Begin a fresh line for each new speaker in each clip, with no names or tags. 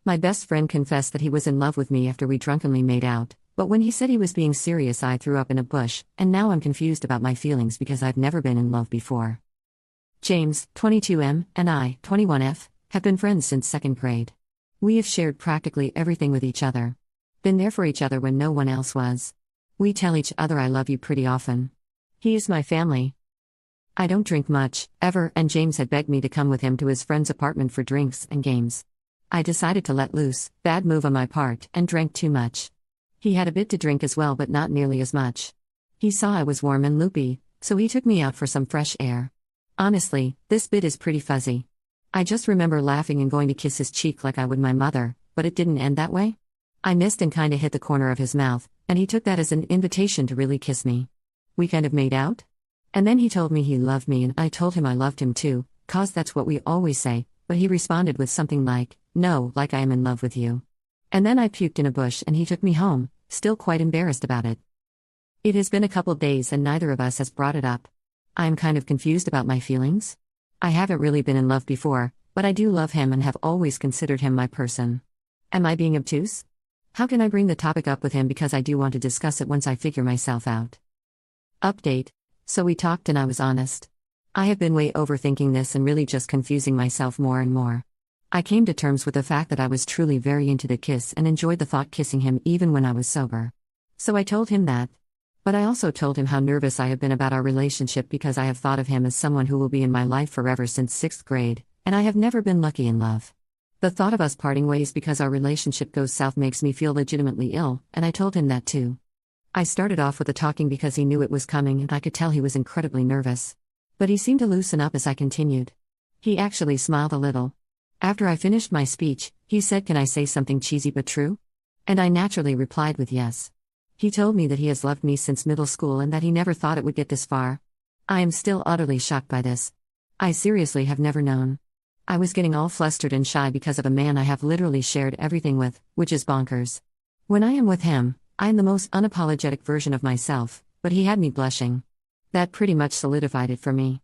My best friend confessed that he was in love with me after we drunkenly made out, but when he said he was being serious, I threw up in a bush, and now I'm confused about my feelings because I've never been in love before. James, 22M, and I, 21F, have been friends since second grade. We have shared practically everything with each other. Been there for each other when no one else was. We tell each other I love you pretty often. He is my family. I don't drink much, ever, and James had begged me to come with him to his friend's apartment for drinks and games. I decided to let loose, bad move on my part, and drank too much. He had a bit to drink as well, but not nearly as much. He saw I was warm and loopy, so he took me out for some fresh air. Honestly, this bit is pretty fuzzy. I just remember laughing and going to kiss his cheek like I would my mother, but it didn't end that way. I missed and kinda hit the corner of his mouth, and he took that as an invitation to really kiss me. We kind of made out. And then he told me he loved me and I told him I loved him too, 'cause that's what we always say, but he responded with something like, "No, like I am in love with you." And then I puked in a bush and he took me home, still quite embarrassed about it. It has been a couple days and neither of us has brought it up. I am kind of confused about my feelings. I haven't really been in love before, but I do love him and have always considered him my person. Am I being obtuse? How can I bring the topic up with him, because I do want to discuss it once I figure myself out. Update. So we talked and I was honest. I have been way overthinking this and really just confusing myself more and more. I came to terms with the fact that I was truly very into the kiss and enjoyed the thought kissing him even when I was sober. So I told him that. But I also told him how nervous I have been about our relationship because I have thought of him as someone who will be in my life forever since 6th grade, and I have never been lucky in love. The thought of us parting ways because our relationship goes south makes me feel legitimately ill, and I told him that too. I started off with the talking because he knew it was coming and I could tell he was incredibly nervous. But he seemed to loosen up as I continued. He actually smiled a little. After I finished my speech, he said, "Can I say something cheesy but true?" And I naturally replied with yes. He told me that he has loved me since middle school and that he never thought it would get this far. I am still utterly shocked by this. I seriously have never known. I was getting all flustered and shy because of a man I have literally shared everything with, which is bonkers. When I am with him, I am the most unapologetic version of myself, but he had me blushing. That pretty much solidified it for me.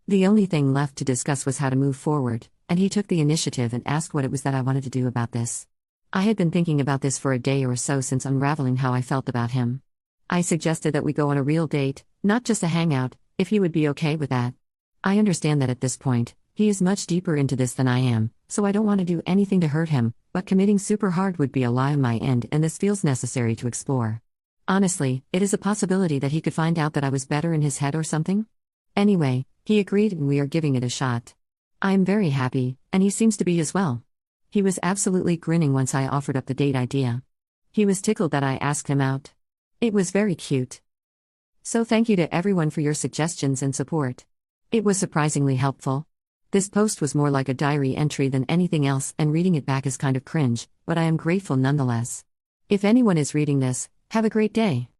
The only thing left to discuss was how to move forward, and he took the initiative and asked what it was that I wanted to do about this. I had been thinking about this for a day or so since unraveling how I felt about him. I suggested that we go on a real date, not just a hangout, if he would be okay with that. I understand that at this point, he is much deeper into this than I am, so I don't want to do anything to hurt him, but committing super hard would be a lie on my end and this feels necessary to explore. Honestly, it is a possibility that he could find out that I was better in his head or something. Anyway, he agreed and we are giving it a shot. I am very happy, and he seems to be as well. He was absolutely grinning once I offered up the date idea. He was tickled that I asked him out. It was very cute. So thank you to everyone for your suggestions and support. It was surprisingly helpful. This post was more like a diary entry than anything else, and reading it back is kind of cringe, but I am grateful nonetheless. If anyone is reading this, have a great day.